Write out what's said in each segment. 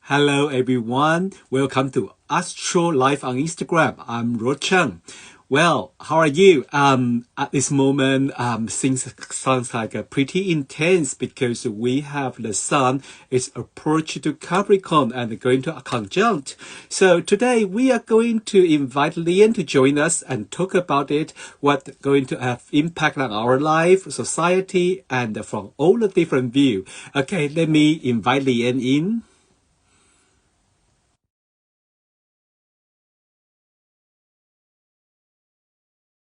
Hello everyone, welcome to Astro Live on Instagram. I'm Rod. Well, how are you? At this moment, things sounds like pretty intense because we have the sun is approaching to Capricorn and going to a conjunct. So today we are going to invite Lianne to join us and talk about it, what's going to have impact on our life, society, and from all the different views. Okay, let me invite Lianne in.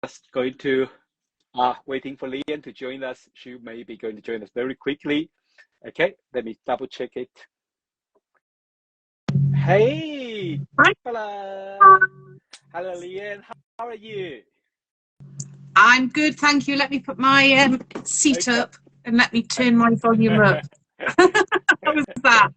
Just going to waiting for Lianne to join us. She may be going to join us very quickly. Okay, let me double check it. Hey, Hi. hello, hello, Lianne. How are you? I'm good, thank you. Let me put my seat up and let me turn my volume up. How was that?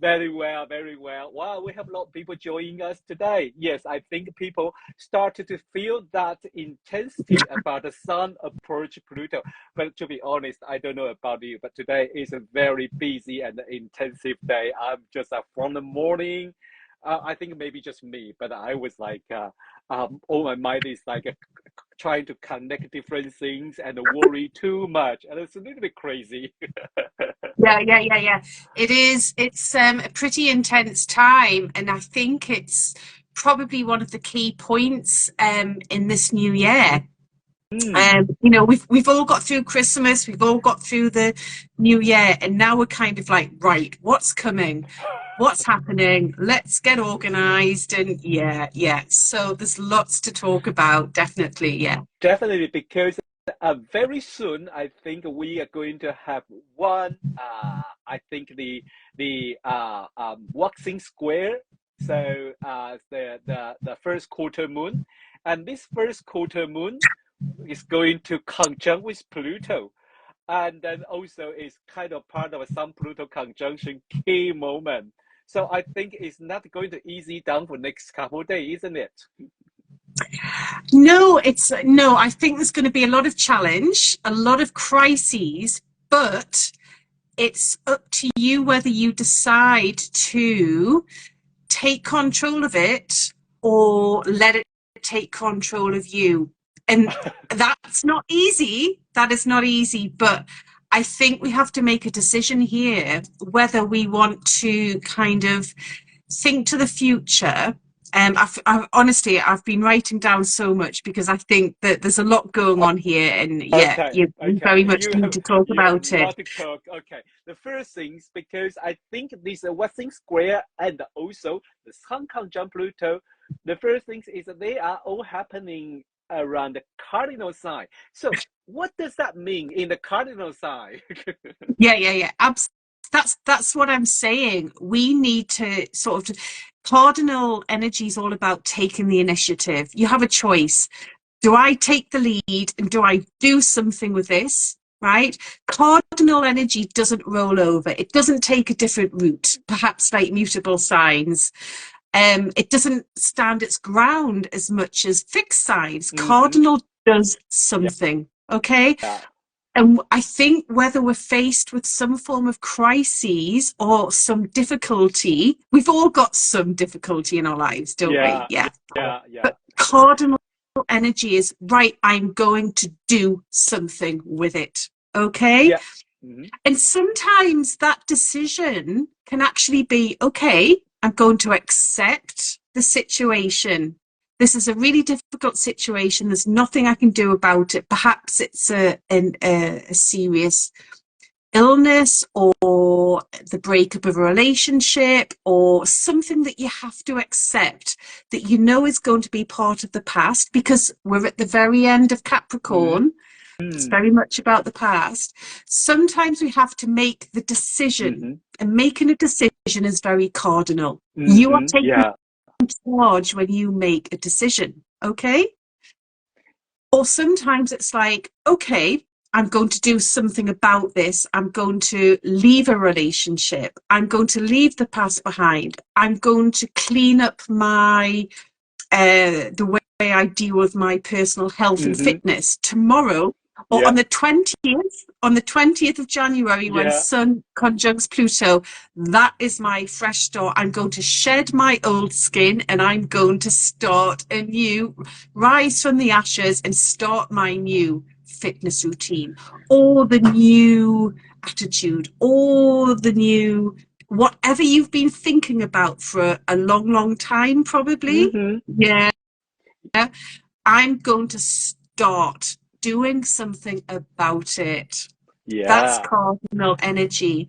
Very well, very well. Wow, we have a lot of people joining us today. Yes, I think people started to feel that intensity about the sun approach Pluto. But to be honest, I don't know about you, but today is a very busy and intensive day. I'm just from the morning. I think maybe just me, but I was like, all my mind is like trying to connect different things and worry too much, and it's a little bit crazy. Yeah. It is. It's a pretty intense time, and I think it's probably one of the key points in this new year. You know, we've all got through Christmas, we've all got through the new year, and now we're kind of like, right, what's coming? What's happening? Let's get organized. And yeah. So there's lots to talk about, definitely. Yeah. Definitely, because very soon I think we are going to have one. I think the waxing square. So the first quarter moon, and this first quarter moon is going to conjunct with Pluto, and then also is kind of part of a Sun Pluto conjunction key moment. So I think it's not going to easy down for next couple of days, isn't it? No, I think there's going to be a lot of challenge, a lot of crises, but it's up to you whether you decide to take control of it or let it take control of you. And that's not easy. That is not easy, but I think we have to make a decision here whether we want to kind of think to the future. Honestly, I've been writing down so much because I think that there's a lot going on here, and you very much need to talk about it. Okay, the first things, because I think this waxing square and also the Sun conjunct Pluto, the first things is that they are all happening around the cardinal sign. So what does that mean in the cardinal sign? Yeah. That's what I'm saying. We need to sort of, cardinal energy is all about taking the initiative. You have a choice. Do I take the lead and do I do something with this? Right? Cardinal energy doesn't roll over. It doesn't take a different route, perhaps like mutable signs. It doesn't stand its ground as much as fixed signs. Cardinal does something. Okay. And I think whether we're faced with some form of crises or some difficulty, we've all got some difficulty in our lives, don't we? Yeah. But cardinal energy is, right, I'm going to do something with it. Okay. And sometimes that decision can actually be, okay, I'm going to accept the situation. This is a really difficult situation. There's nothing I can do about it. Perhaps it's a serious illness or the breakup of a relationship or something that you have to accept that you know is going to be part of the past, because we're at the very end of Capricorn. It's very much about the past. Sometimes we have to make the decision, and making a decision is very cardinal. You are taking charge when you make a decision, okay? Or sometimes it's like, okay, I'm going to do something about this. I'm going to leave a relationship. I'm going to leave the past behind. I'm going to clean up my the way I deal with my personal health and fitness. Tomorrow or Yeah. on the 20th of January, when Sun conjuncts Pluto, that is my fresh start. I'm going to shed my old skin and I'm going to start a new, rise from the ashes and start my new fitness routine, or the new attitude, or the new, whatever you've been thinking about for a long time, probably. Yeah. I'm going to start doing something about it. That's cardinal energy.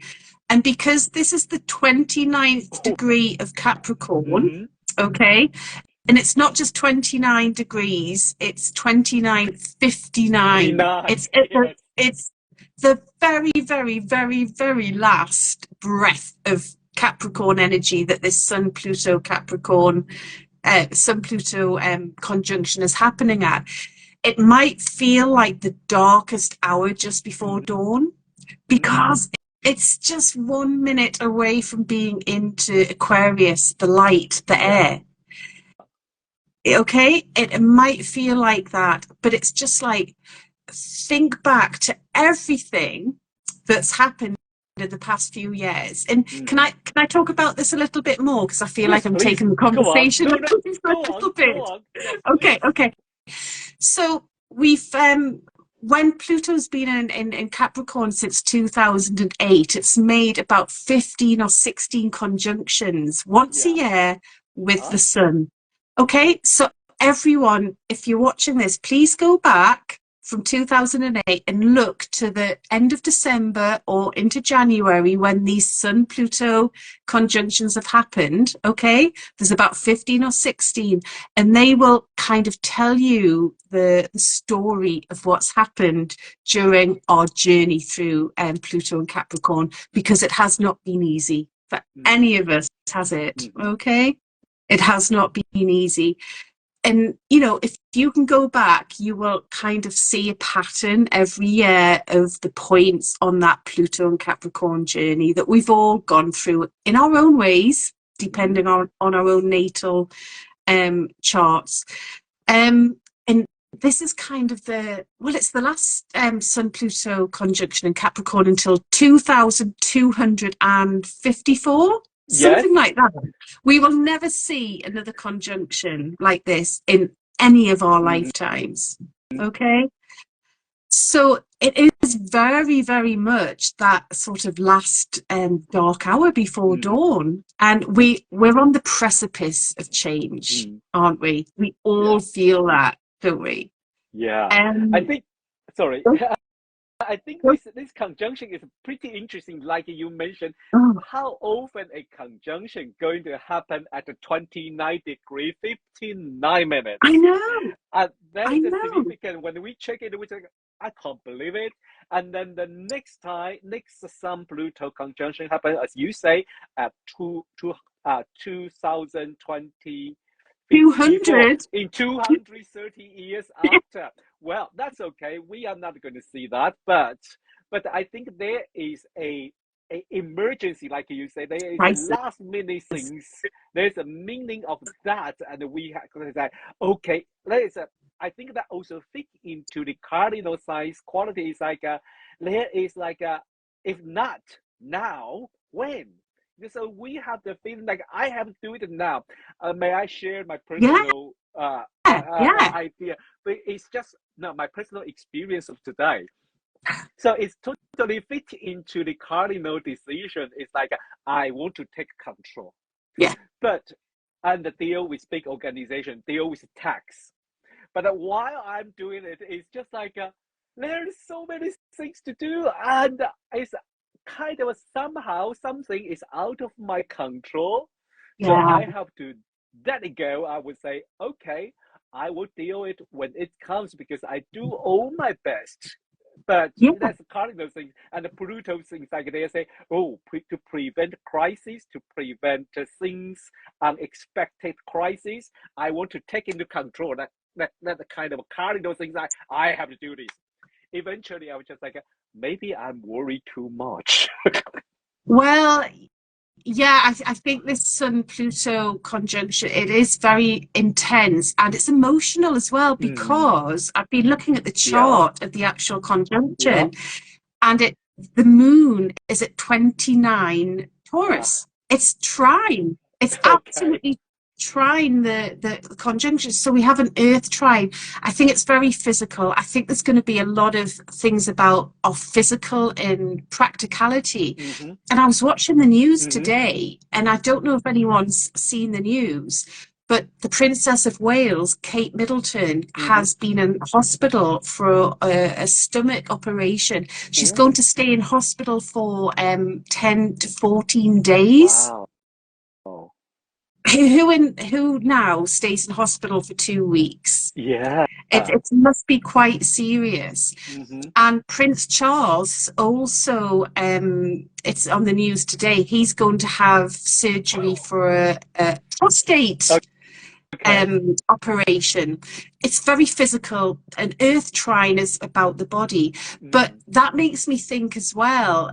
And because this is the 29th degree of Capricorn, okay, and it's not just 29 degrees, it's 29, 59. It's the very last breath of Capricorn energy that this Sun Pluto Capricorn Sun Pluto conjunction is happening at. It might feel like the darkest hour just before dawn, because it's just 1 minute away from being into Aquarius, the light, the air. Okay, it might feel like that, but it's just like, think back to everything that's happened in the past few years. And can I talk about this a little bit more, because I feel like I'm taking the conversation a little bit. Okay. So we've when Pluto's been in Capricorn since 2008, it's made about 15 or 16 conjunctions once a year with the Sun. Okay, so everyone, if you're watching this, please go back from 2008 and look to the end of December or into January, when these Sun Pluto conjunctions have happened. Okay, there's about 15 or 16, and they will kind of tell you the story of what's happened during our journey through Pluto and Capricorn, because it has not been easy for any of us, has it? Okay, it has not been easy. And, you know, if you can go back, you will kind of see a pattern every year of the points on that Pluto and Capricorn journey that we've all gone through in our own ways, depending on our own natal charts. And this is kind of it's the last Sun Pluto conjunction in Capricorn until 2254. Something like that. We will never see another conjunction like this in any of our lifetimes. Okay? So it is very much that sort of last dark hour before dawn. And we're on the precipice of change, aren't we? We all feel that, don't we? Yeah. I think, sorry. I think this conjunction is pretty interesting, like you mentioned. How often a conjunction going to happen at the 29°59'? I know. That is significant. When we check it, we say, I can't believe it. And then the next Sun Pluto conjunction happens, as you say, at 2020. 200 in 230 years after. Well, that's okay. We are not going to see that, but I think there is a emergency, like you say. There is a last minute things. There's a meaning of that, and we have to say, okay, I think that also fit into the cardinal signs quality. Is like there is like if not now, when? So we have the feeling like I have to do it now. May I share my personal idea? But it's just my personal experience of today. So it's totally fit into the cardinal decision. It's like I want to take control. Yeah. And deal with big organization, deal with tax. But while I'm doing it, it's just like there's so many things to do, and it's kind of somehow something is out of my control. So I have to let it go. I would say, okay, I will deal it when it comes, because I do all my best. But that's the cardinal thing. And the Pluto things, like they say, to prevent crisis, to prevent things, unexpected crisis, I want to take into control that the kind of cardinal things. I have to do this. Eventually, I was just like, maybe I'm worried too much. Well, Yeah, I think this Sun Pluto conjunction, it is very intense and it's emotional as well, because I've been looking at the Yeah, chart of the actual yeah. conjunction, and the moon is at 29 Ah, Taurus. It's trine. It's okay. absolutely trine the conjunction. So we have an earth trine. I think it's very physical. I think there's going to be a lot of things about our physical and practicality. Mm-hmm. And I was watching the news Mm-hmm. today, and I don't know if anyone's seen the news, but the Princess of Wales, Kate Middleton, Mm-hmm. has been in hospital for a stomach operation. She's Mm-hmm. going to stay in hospital for 10 to 14 days. Wow. Oh, Who now stays in hospital for 2 weeks? yeah. It must be quite serious. Mm-hmm. And Prince Charles also, it's on the news today, he's going to have surgery for a prostate Okay. operation. It's very physical. An earth trine is about the body, but Mm. that makes me think as well.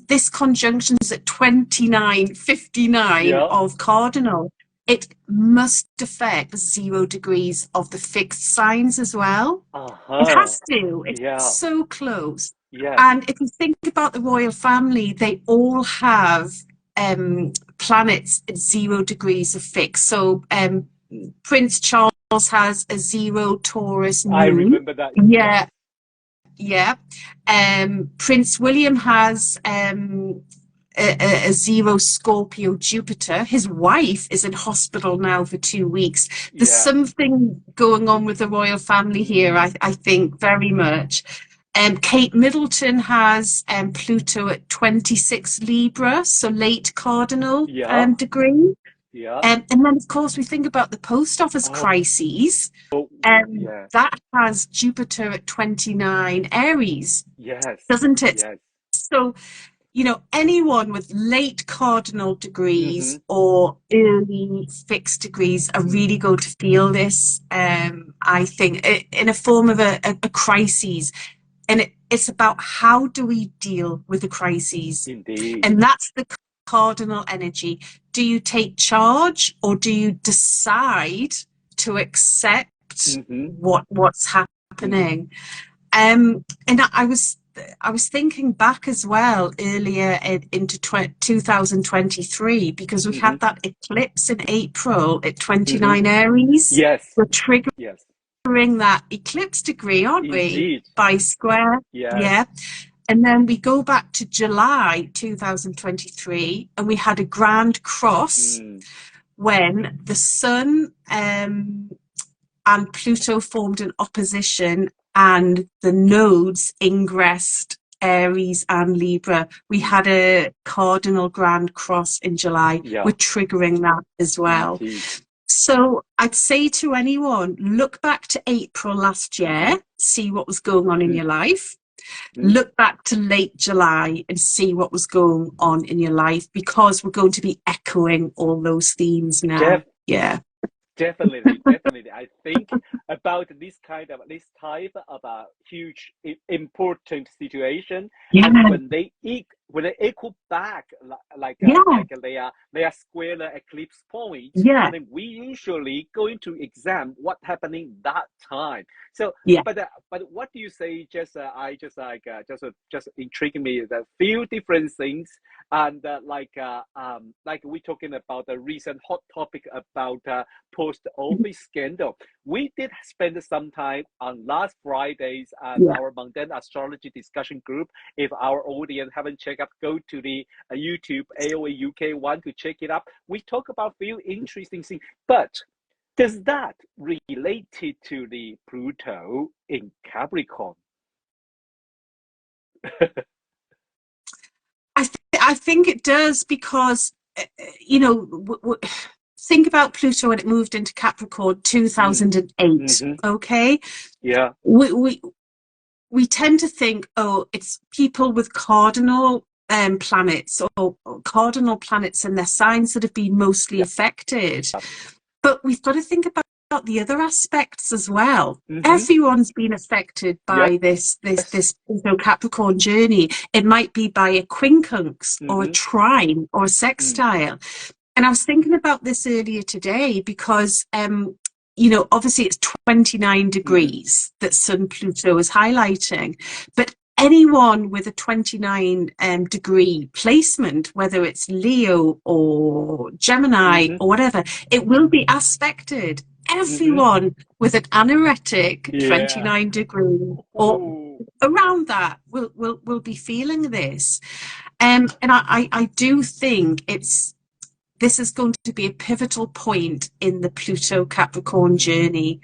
This conjunction is at 29:59 Yeah. of cardinal. It must affect 0 degrees of the fixed signs as well. It Uh-huh. has to. It's Yeah. so close. Yes. And if you think about the royal family, they all have planets at 0 degrees of fixed. So Prince Charles has a 0 Taurus I moon. remember that. Yes. Yeah, yeah. Prince William has a 0 Scorpio Jupiter. His wife is in hospital now for 2 weeks. There's Yeah. something going on with the royal family here, I think, very much. Kate Middleton has Pluto at 26 Libra, so late cardinal Yeah. degree. Yeah. And then, of course, we think about the post office Oh, crises. yeah. That has Jupiter at 29 Aries, Yes. doesn't it? Yes. So, anyone with late cardinal Mm-hmm. degrees or early fixed degrees are really going to feel this, I think, in a form of a crisis. And it's about how do we deal with the crises? Indeed. And that's the cardinal energy. Do you take charge, or do you decide to accept Mm-hmm. what's happening? And I was thinking back as well earlier into 2023, because we Mm-hmm. had that eclipse in April at Mm-hmm. 29 Aries. Yes. We're triggering Yes. that eclipse degree, aren't we? Indeed. By square. Yes. Yeah. And then we go back to July 2023, and we had a grand cross when the Sun and Pluto formed an opposition, and the nodes ingressed Aries and Libra. We had a cardinal grand cross in July. Yeah. We're triggering that as well. Indeed. So I'd say to anyone, look back to April last year, see what was going on in your life. Look back to late July and see what was going on in your life, because we're going to be echoing all those themes now. Yeah. Definitely. I think about this type of a huge important situation, and when they echo back like they are square the eclipse point, and then we usually going to examine what happening that time. So, but what do you say? Just intriguing me the few different things, and like we talking about the recent hot topic about post office scandal. We did spend some time on last Fridays at our mundane astrology discussion group. If our audience haven't checked out, go to the YouTube AOA UK one to check it up. We talk about few interesting things, but does that relate to the Pluto in Capricorn? I think it does, because think about Pluto when it moved into Capricorn 2008. Okay, yeah, we tend to think, oh, it's people with cardinal planets or cardinal planets and their signs that have been mostly affected. But we've got to think about the other aspects as well. Mm-hmm. Everyone's been affected by this Pluto Capricorn journey. It might be by a quincunx or a trine or a sextile. And I was thinking about this earlier today because, you know, obviously it's 29 degrees that Sun Pluto is highlighting, but anyone with a 29 degree placement, whether it's Leo or Gemini or whatever, it will be aspected. Everyone with an anoretic 29 degree or around that will be feeling this. And I do think this is going to be a pivotal point in the Pluto Capricorn journey.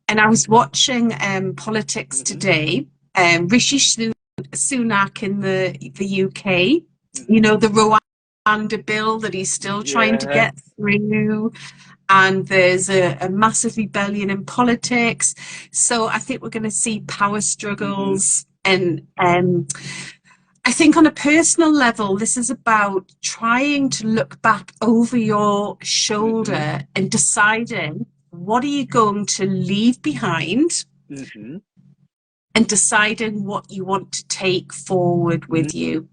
And I was watching politics today. Rishi Sunak in the UK, you know, the Rwanda bill that he's still trying to get through. And there's a massive rebellion in politics. So I think we're going to see power struggles. And I think on a personal level, this is about trying to look back over your shoulder and deciding what are you going to leave behind and deciding what you want to take forward with you.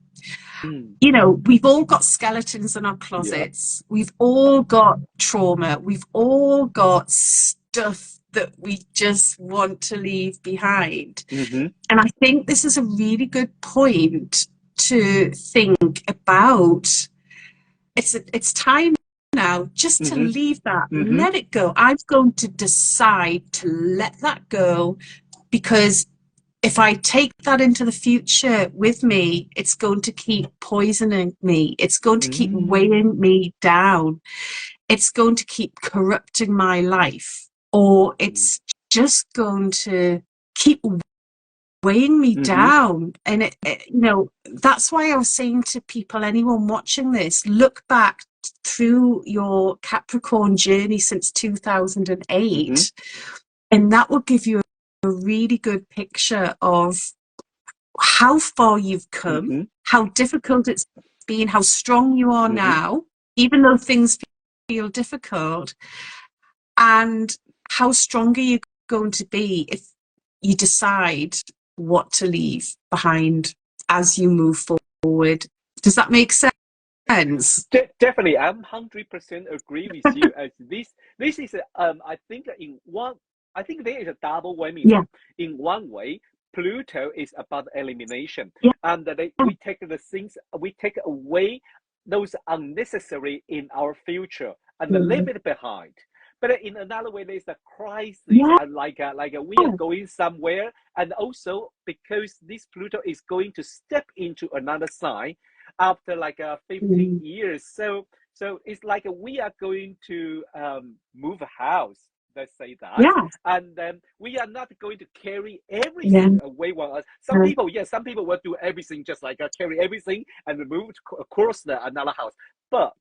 You know, we've all got skeletons in our closets. We've all got trauma. We've all got stuff that we just want to leave behind. And I think this is a really good point to think about. It's time now just to leave that, let it go. I'm going to decide to let that go, because if I take that into the future with me, it's going to keep poisoning me. It's going to keep weighing me down. It's going to keep corrupting my life, or it's just going to keep weighing me down. And it, you know, that's why I was saying to people, anyone watching this, look back through your Capricorn journey since 2008, and that will give you a really good picture of how far you've come, how difficult it's been, how strong you are now, even though things feel difficult, and how stronger you're going to be if you decide what to leave behind as you move forward. Does that make sense? Definitely, I'm 100% agree with you. As this is I think there is a double whammy. In one way, Pluto is about elimination, and we take away those unnecessary in our future and leave it behind. But in another way, there's a crisis, and like we are going somewhere, and also because this Pluto is going to step into another sign after 15 years. So it's like we are going to move a house. Let's say that, and then we are not going to carry everything away with us. Some people will do everything, just carry everything and move across another house. But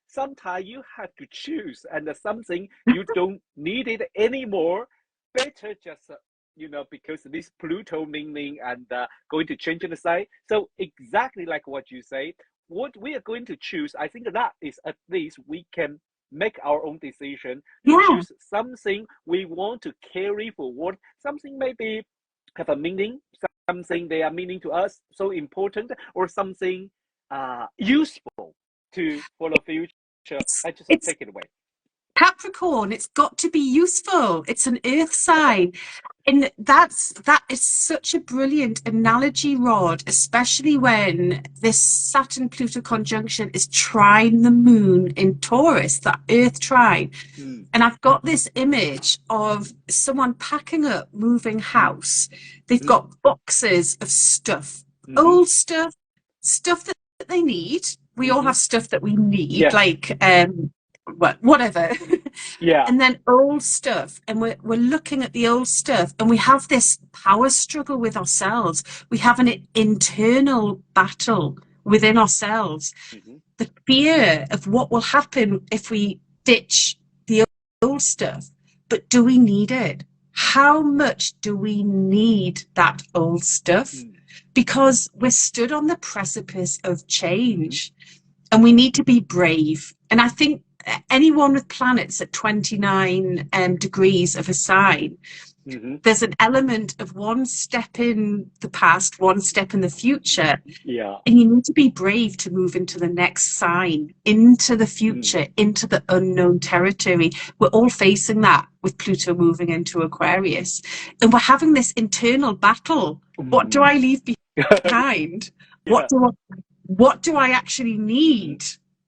sometimes you have to choose, and something you don't need it anymore. Better just because this Pluto meaning and going to change the sign. So exactly like what you say, what we are going to choose, I think that is at least we can make our own decision to choose something we want to carry forward, something maybe have a meaning, something they are meaning to us, so important, or something useful for the future. I just take it away. Capricorn, it's got to be useful. It's an earth sign. And that is such a brilliant analogy, Rod, especially when this Saturn-Pluto conjunction is trine the moon in Taurus, that earth trine. And I've got this image of someone packing up, moving house. They've got boxes of stuff, old stuff that they need. We all have stuff that we need, whatever. And then old stuff, and we're looking at the old stuff, and we have this power struggle with ourselves. We have an internal battle within ourselves, the fear of what will happen if we ditch the old stuff. But do we need it? How much do we need that old stuff? Because we're stood on the precipice of change, and we need to be brave. And I think anyone with planets at 29 degrees of a sign, there's an element of one step in the past, one step in the future. Yeah. And you need to be brave to move into the next sign, into the future, into the unknown territory. We're all facing that with Pluto moving into Aquarius. And we're having this internal battle. What do I leave behind? Yeah. What do I actually need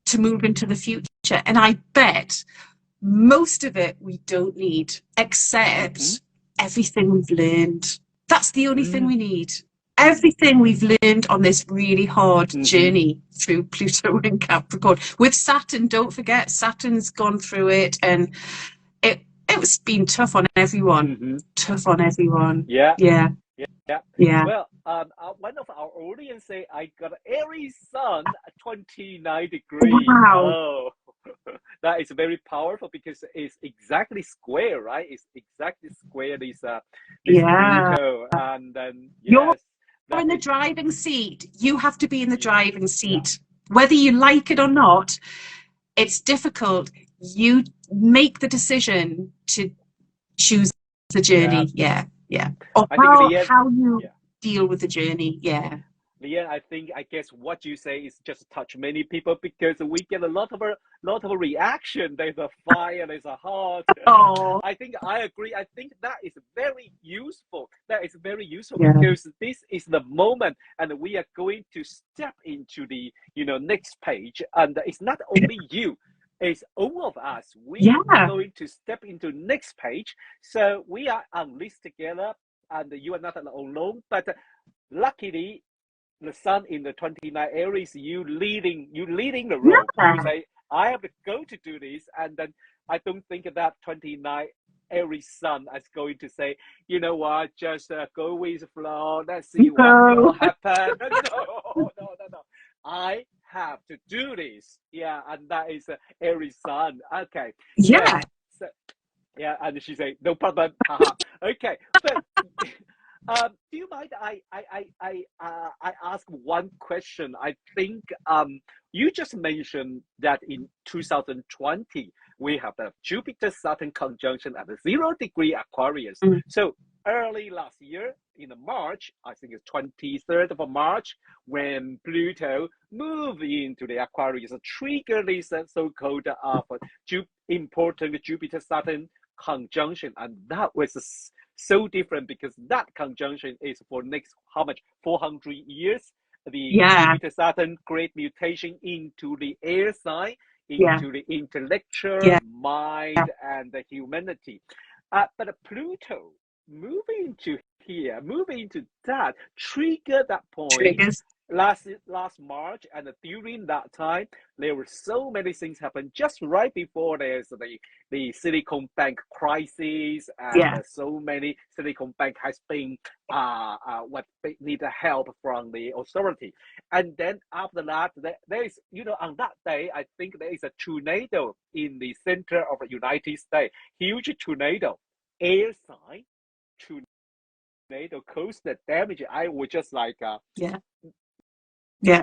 to move into the future? And I bet most of it we don't need, except everything we've learned. That's the only thing we need. Everything we've learned on this really hard journey through Pluto and Capricorn. With Saturn, don't forget, Saturn's gone through it, and it's been tough on everyone. Tough on everyone. Yeah. Yeah. Yeah. Yeah. Well, one of our audience say I got Aries Sun at 29 degrees. Wow. Oh, that is very powerful because it's exactly square, right? It's exactly square. This Pluto, and then You're in the driving seat. You have to be in the driving seat, whether you like it or not. It's difficult. You make the decision to choose the journey. Yeah. Or how you deal with the journey. Yeah. Lianne, I guess what you say is just touch many people because we get a lot of reaction. There's a fire, there's a heart. Oh. I think I agree. I think that is very useful. Because this is the moment, and we are going to step into the next page. And it's not only you. It's all of us. We are going to step into next page. So we are on this together, and you are not alone. But luckily, the Sun in the 29 Aries, you leading the road. You say, I have to go to do this, and then I don't think that 29 Aries Sun is going to say, you know what, just go with the flow. Let's see what will happen. No. I have to do this. Yeah, and that is Aries Sun. Okay. Yeah. So, and she say, no problem. Okay. But do you mind I ask one question? I think you just mentioned that in 2020 we have the Jupiter-Saturn conjunction at the 0 degree Aquarius. So early last year in March, I think it's 23rd of March, when Pluto moved into the Aquarius, triggered this so-called important Jupiter-Saturn conjunction, and that was so different because that conjunction is for next 400 years. The Jupiter-Saturn great mutation into the air sign, into the intellectual mind and the humanity. But Pluto moving into that triggered that point last March, and during that time there were so many things happen just right before there's the Silicon Bank crisis, and so many Silicon Bank has been what they need help from the authority. And then after that, there is on that day I think there is a tornado in the center of the United States, huge tornado, air sign tornado caused the damage. I was just like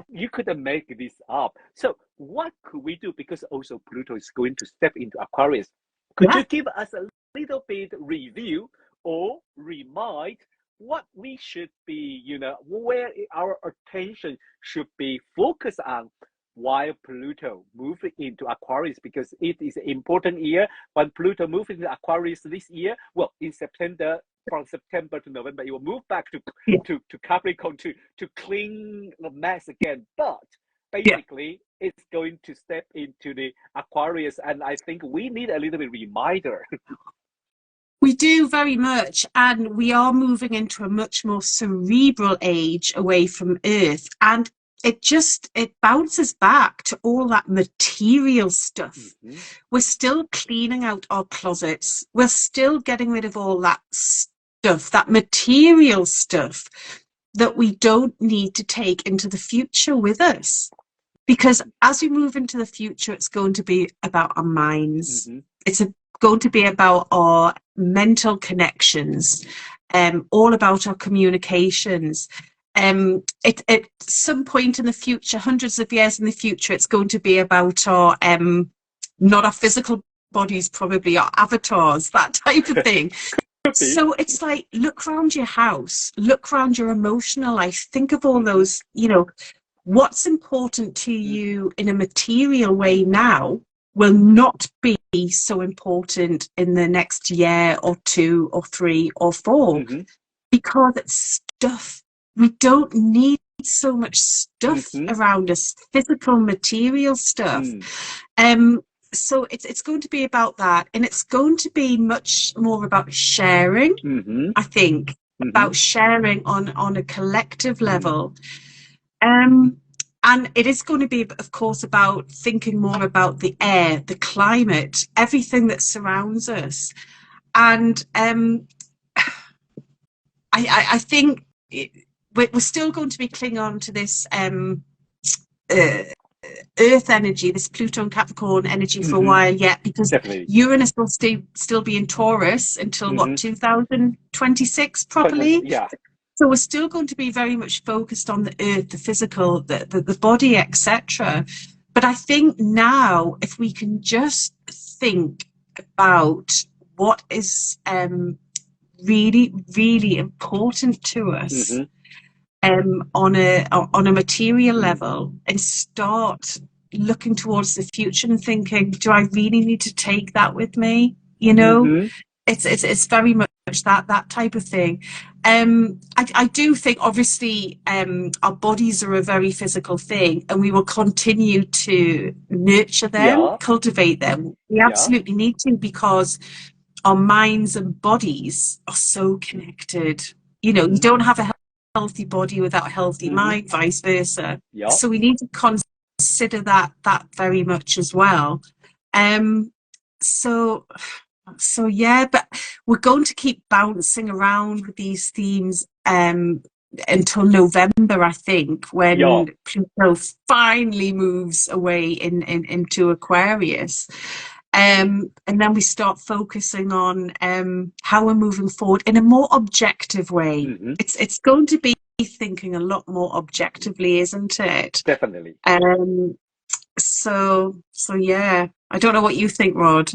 you couldn't make this up. So what could we do? Because also Pluto is going to step into Aquarius. Could you give us a little bit review or remind what we should be, where our attention should be focused on while Pluto moving into Aquarius? Because it is an important year. When Pluto moves into Aquarius this year, well, in September, from September to November, it will move back to Capricorn to clean the mess again. But basically, it's going to step into the Aquarius, and I think we need a little bit reminder. We do very much, and we are moving into a much more cerebral age away from Earth, and it bounces back to all that material stuff. We're still cleaning out our closets. We're still getting rid of all that stuff, that material stuff that we don't need to take into the future with us. Because as we move into the future, it's going to be about our minds. It's going to be about our mental connections, all about our communications. At some point in the future, hundreds of years in the future, it's going to be about our not our physical bodies, probably our avatars, that type of thing. So it's like, look around your house, look around your emotional life, think of all those, you know, what's important to you in a material way now will not be so important in the next year or 2 or 3 or 4, because it's stuff. We don't need so much stuff around us, physical material stuff. So it's going to be about that, and it's going to be much more about sharing, I think, about sharing on a collective level. And it is going to be, of course, about thinking more about the air, the climate, everything that surrounds us. And I think we're still going to be clinging on to this Earth energy, this Pluto and Capricorn energy for a while yet, because Uranus will still be in Taurus until what, 2026 properly? Yeah. So we're still going to be very much focused on the earth, the physical, the body, etc. But I think now, if we can just think about what is really, really important to us on a material level, and start looking towards the future and thinking, do I really need to take that with me? You know, it's very much that type of thing. I do think, obviously, our bodies are a very physical thing, and we will continue to nurture them, cultivate them. We absolutely need to, because our minds and bodies are so connected. You know, you don't have a healthy body without a healthy mind, vice versa. So we need to consider that very much as well. So yeah, but we're going to keep bouncing around with these themes until November, I think, when Pluto finally moves away into Aquarius. And then we start focusing on how we're moving forward in a more objective way. It's going to be thinking a lot more objectively, isn't it? Definitely. So yeah, I don't know what you think, Rod.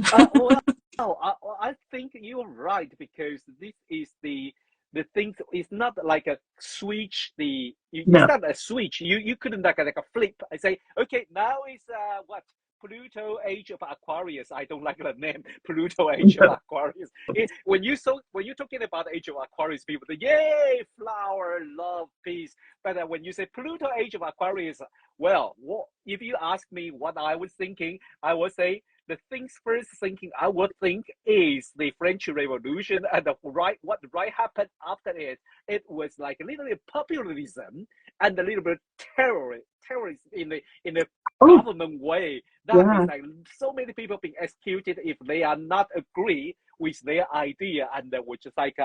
I think you're right, because this is the thing. It's not like a switch. It's not a switch. You couldn't like a flip. I say, okay, now is what? Pluto age of Aquarius. I don't like the name Pluto age of Aquarius. When you're talking about age of Aquarius, people say, yay, flower, love, peace. But when you say Pluto age of Aquarius, well, if you ask me what I was thinking, I would say the things first thinking I would think is the French Revolution, and what happened after it. It was like a little bit populism and a little bit terrorism in a government way. That is like so many people being executed if they are not agree with their idea, and which is like,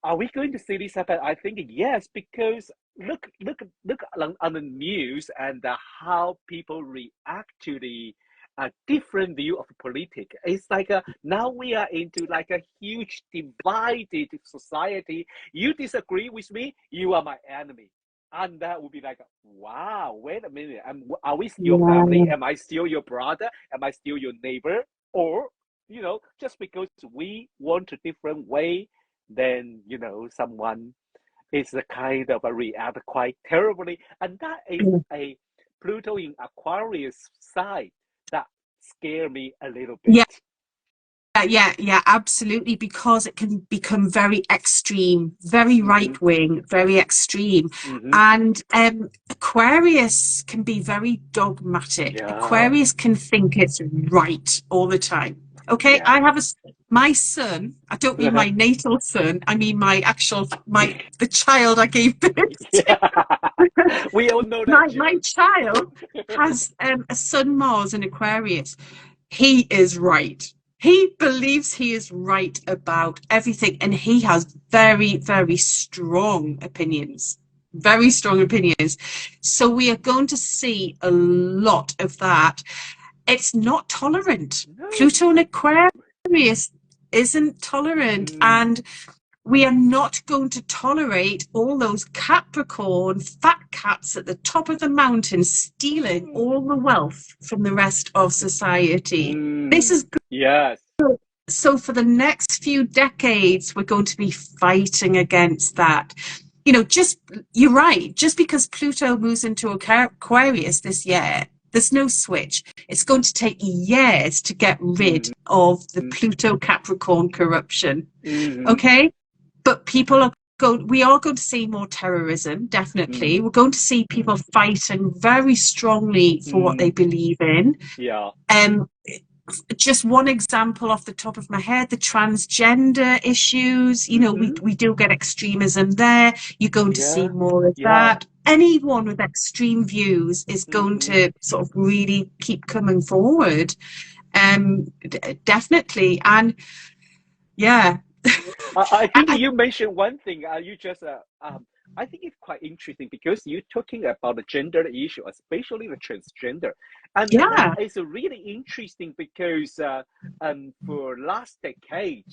are we going to see this happen? I think yes, because look on the news and how people react to the different view of politics. It's like now we are into like a huge divided society. You disagree with me, you are my enemy. And that would be like, wow, wait a minute. Are we still family? Am I still your brother? Am I still your neighbor? Or, you know, just because we want a different way, then, you know, someone is a kind of a react quite terribly. And that is a Pluto in Aquarius side that scare me a little bit. Yeah, absolutely, because it can become very extreme, very right-wing, very extreme. And Aquarius can be very dogmatic. Aquarius can think it's right all the time. Okay, I have my son, I don't mean my natal son, I mean the child I gave birth to. We all know that. My child has a Sun, Mars and Aquarius. He is right. He believes he is right about everything, and he has very, very strong opinions. Very strong opinions. So we are going to see a lot of that. It's not tolerant. No. Pluto in Aquarius isn't tolerant. And we are not going to tolerate all those Capricorn fat cats at the top of the mountain stealing all the wealth from the rest of society. This is good. Yes. So for the next few decades, we're going to be fighting against that. You know, you're right, just because Pluto moves into Aquarius this year, there's no switch. It's going to take years to get rid of the Pluto Capricorn corruption. Okay? But we are going to see more terrorism, definitely. We're going to see people fighting very strongly for what they believe in. Yeah. Just one example off the top of my head, the transgender issues, you know, we do get extremism there. You're going to see more of that. Anyone with extreme views is going to sort of really keep coming forward. Definitely. And yeah. I think you mentioned one thing. You just I think it's quite interesting because you're talking about the gender issue, especially the transgender. And that is really interesting because for last decade,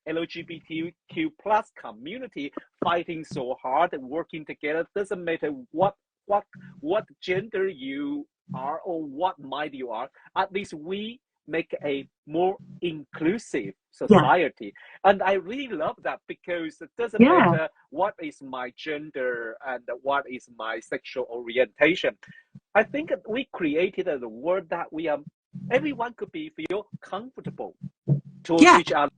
LGBTQ plus community fighting so hard and working together. Doesn't matter what gender you are or what mind you are. At least we make a more inclusive society. And I really love that because it doesn't matter what is my gender and what is my sexual orientation. I think we created a world that everyone could feel comfortable towards each other.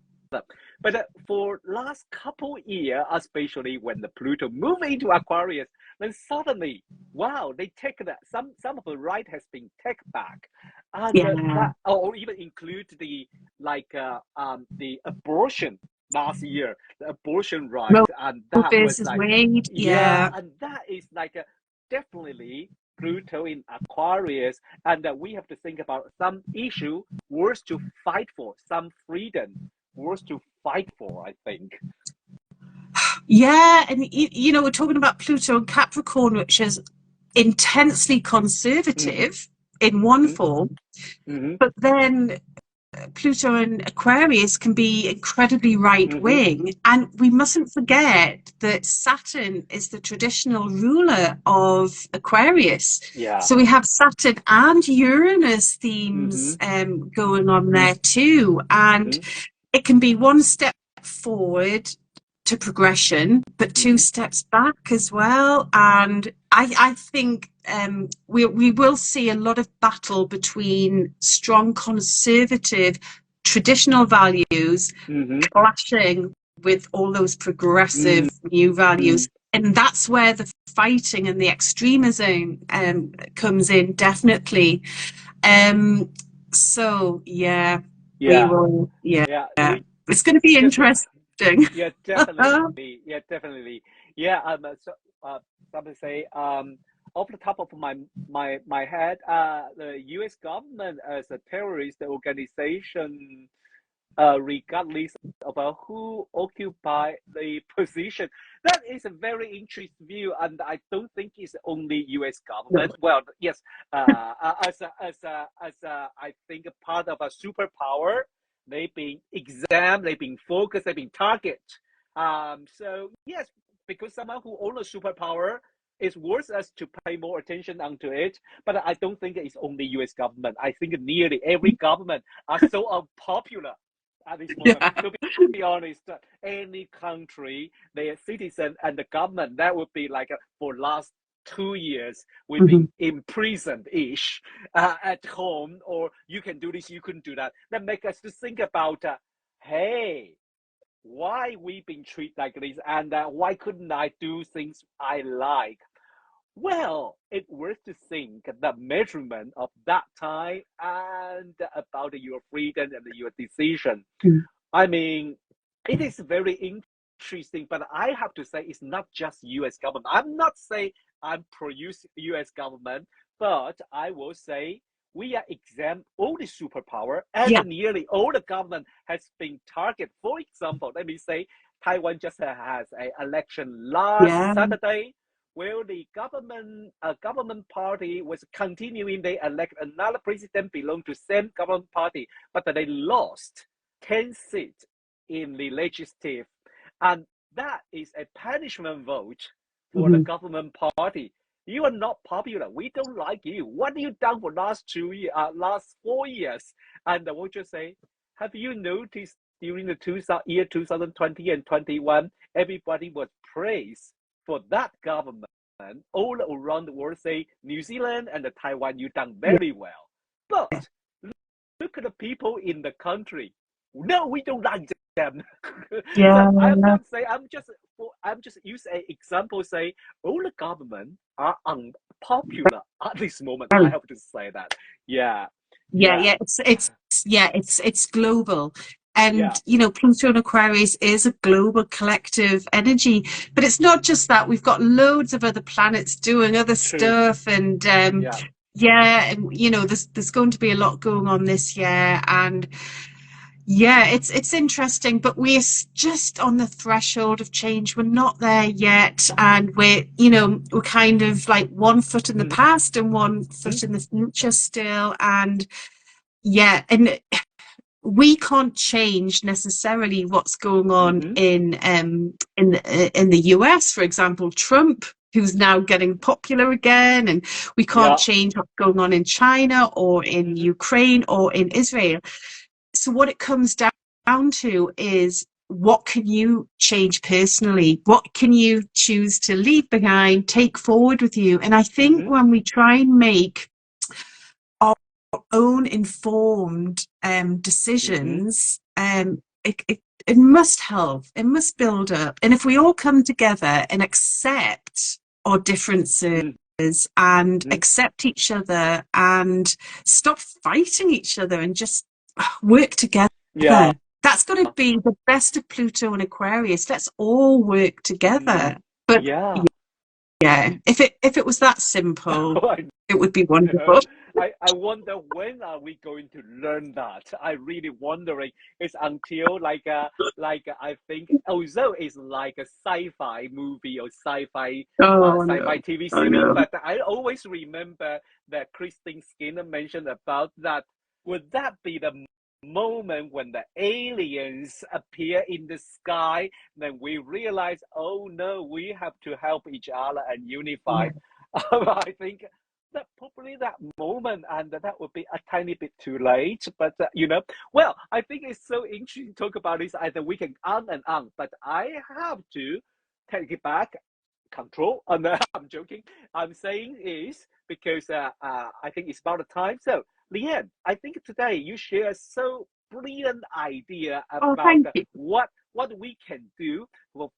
But for last couple years, especially when the Pluto moved into Aquarius, then suddenly, wow, they take that some of the right has been taken back, and that, or even include the abortion last year, the abortion right, and that was like and that is like definitely Pluto in Aquarius, and we have to think about some issue worth to fight for, some freedom worth to fight for, I think. Yeah, and you know, we're talking about Pluto and Capricorn, which is intensely conservative in one form, but then Pluto and Aquarius can be incredibly right-wing, and we mustn't forget that Saturn is the traditional ruler of Aquarius. So we have Saturn and Uranus themes going on there too, and it can be one step forward to progression, but two steps back as well. And I think we will see a lot of battle between strong conservative traditional values clashing with all those progressive new values. And that's where the fighting and the extremism comes in, definitely. So we will, it's going to be interesting. Yeah, definitely. Definitely. Some say off the top of my head, the U.S. government as a terrorist organization, regardless of who occupy the position. That is a very interesting view, and I don't think it's only U.S. government. Well, yes, as I think a part of a superpower. They've been examined, they've been focused, they've been targeted. So yes, because someone who owns a superpower, it's worth us to pay more attention onto it. But I don't think it's only U.S. government. I think nearly every government are so unpopular at this moment. To be honest, any country, their citizen and the government, that would be like for last 2 years we've been imprisoned-ish at home, or you can do this, you couldn't do that. That make us to think about hey, why we've been treated like this, and why couldn't I do things I like? Well, it's worth to think the measurement of that time and about your freedom and your decision. I mean, it is very interesting, but I have to say it's not just U.S. government. I'm not saying I'm pro-U.S. government, but I will say we are exempt all the superpower, and nearly all the government has been targeted. For example, let me say Taiwan just has an election last Saturday, where the government party was continuing. They elect another president belong to same government party, but they lost 10 seats in the legislative, and that is a punishment vote for the government party. You are not popular. We don't like you. What have you done for last 4 years? And I will just say, have you noticed during the year 2020 and 21, everybody was praised for that government all around the world, say New Zealand and Taiwan, you done very well. But look at the people in the country. No, we don't like them. Yeah. So I'm not saying, I'm just use an example, say all the government are unpopular at this moment. I have to say that. Yeah. It's global. And you know, Pluto and Aquarius is a global collective energy, but it's not just that. We've got loads of other planets doing other stuff, and and you know, there's going to be a lot going on this year, and it's interesting, but we're just on the threshold of change. We're not there yet, and we're kind of like one foot in the past and one foot in the future still, and and we can't change necessarily what's going on in the US, for example, Trump, who's now getting popular again, and we can't change what's going on in China or in Ukraine or in Israel. So what it comes down to is, what can you change personally? What can you choose to leave behind, take forward with you? And I think when we try and make our own informed decisions, it must help. It must build up. And if we all come together and accept our differences and accept each other and stop fighting each other and just work together. That's going to be the best of Pluto and Aquarius. Let's all work together. But if it was that simple, it would be wonderful. I wonder, when are we going to learn that? I really wondering. It's until like I think, although it's like a sci-fi movie or sci-fi TV series, but I always remember that Christine Skinner mentioned about that. Would that be the moment when the aliens appear in the sky? Then we realize, oh no, we have to help each other and unify. I think that probably that moment, and that would be a tiny bit too late. But well, I think it's so interesting to talk about this. Either we can on and on, but I have to take it back. Control. I'm joking. I'm saying is because I think it's about the time. So Lianne, I think today you share a so brilliant idea about what we can do for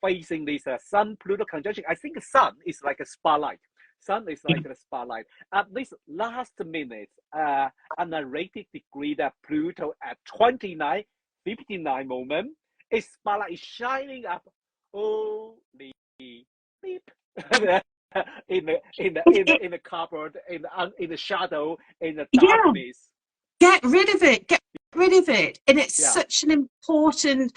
facing this Sun Pluto conjunction. I think the Sun is like a spotlight. Sun is like a spotlight. At this last minute, a narrated degree that Pluto at 29:59 moment, its spotlight is shining up. Holy beep. in the cupboard, in the shadow, in the darkness. Get rid of it. And it's such an important.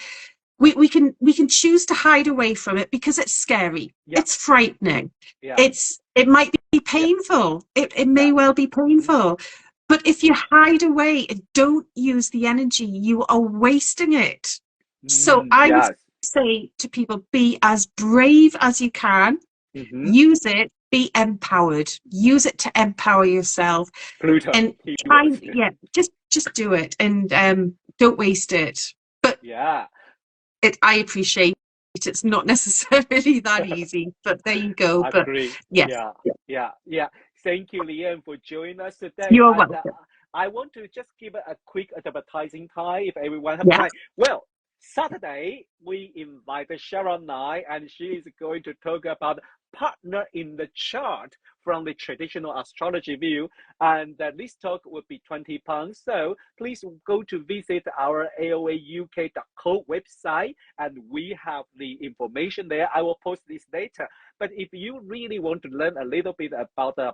We can choose to hide away from it because it's scary. It's frightening. It might be painful. It may well be painful. But if you hide away and don't use the energy, you are wasting it. So I would say to people, be as brave as you can. Use it. Be empowered. Use it to empower yourself. Pluto. And just do it, and don't waste it. But I appreciate it. It's not necessarily that easy, but there you go. I agree. Yeah. Thank you, Lianne, for joining us today. You're welcome. I want to just give a quick advertising time if everyone has time. Well, Saturday, we invited Sharon Nye, and she is going to talk about partner in the chart from the traditional astrology view. And this talk would be £20. So please go to visit our aoauk.co website, and we have the information there. I will post this later. But if you really want to learn a little bit about the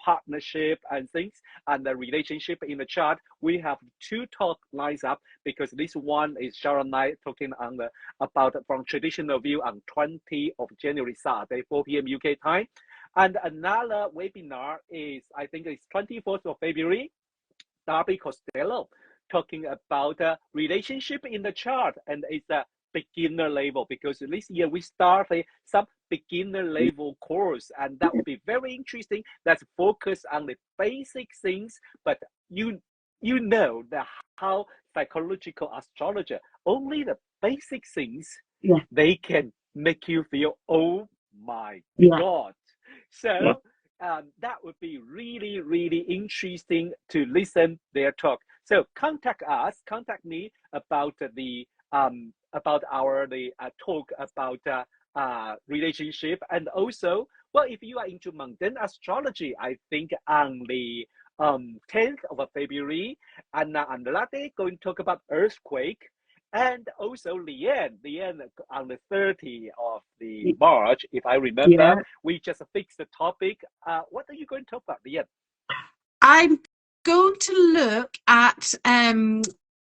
partnership and things and the relationship in the chart, we have 2 talk lines up, because this one is Sharon and I talking on about from traditional view on 20th of January, Saturday, 4 p.m. UK time. And another webinar is, I think it's 24th of February, Darby Costello talking about relationship in the chart, and it's beginner level, because this year we started some beginner level course, and that will be very interesting. Let's focus on the basic things, but you know that how psychological astrologer, only the basic things, they can make you feel, oh my God. So that would be really, really interesting to listen their talk. So contact me about the our talk about relationship. And also, well, if you are into mundane astrology, I think on the 10th of February, Anna and Latte going to talk about earthquake. And also Lianne on the 30th of the March, if I remember, we just fixed the topic. What are you going to talk about, Lianne? I'm going to look at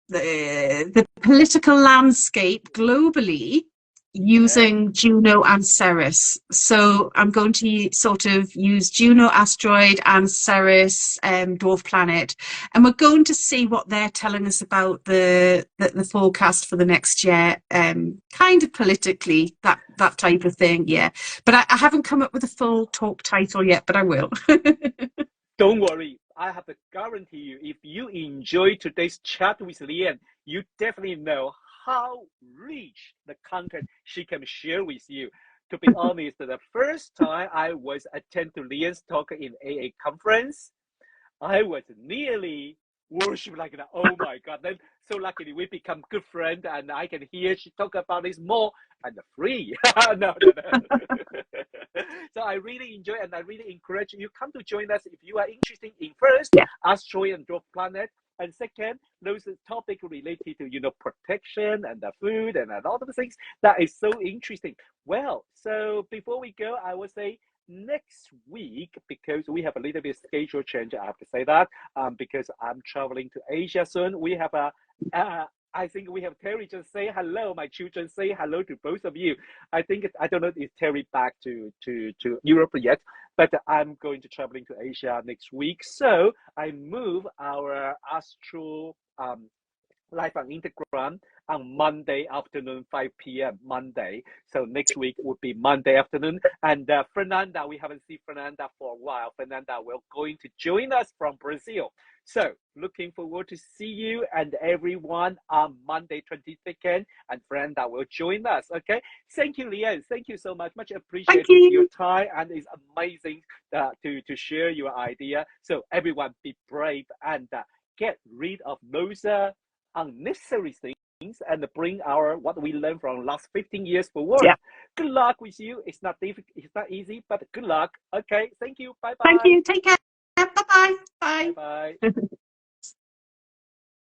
the political landscape globally using Juno and Ceres. So I'm going to sort of use Juno asteroid and Ceres dwarf planet, and we're going to see what they're telling us about the forecast for the next year, kind of politically, that type of thing. But I haven't come up with a full talk title yet, but I will. Don't worry, I have to guarantee you, if you enjoy today's chat with Lianne, you definitely know how rich the content she can share with you. To be honest, the first time I was attend to Lianne's talk in AA conference, I was nearly worship like that. Oh my God. Then so luckily we become good friends, and I can hear she talk about this more and free. No. So I really enjoy, and I really encourage you come to join us if you are interested in first asteroid and dwarf planet, and second those topics related to protection and the food and all of the things that is so interesting. Well, so before we go, I will say next week, because we have a little bit schedule change, I have to say that, because I'm traveling to Asia soon. We have I think we have Terry just say hello. My children say hello to both of you. I don't know if Terry back to Europe yet, but I'm going to traveling to Asia next week. So I move our Astro live on Instagram on Monday afternoon, 5 p.m. Monday. So next week would be Monday afternoon. And Fernanda, we haven't seen Fernanda for a while. Fernanda will going to join us from Brazil. So looking forward to see you and everyone on Monday 22nd. And Fernanda will join us. Okay. Thank you, Lianne. Thank you so much. Much appreciated your time. And it's amazing to share your idea. So everyone be brave and get rid of those unnecessary things and bring our what we learned from last 15 years forward. Good luck with you. It's not difficult, it's not easy, but good luck. Okay, thank you. Bye bye. Thank you. Take care. Bye bye. Bye bye.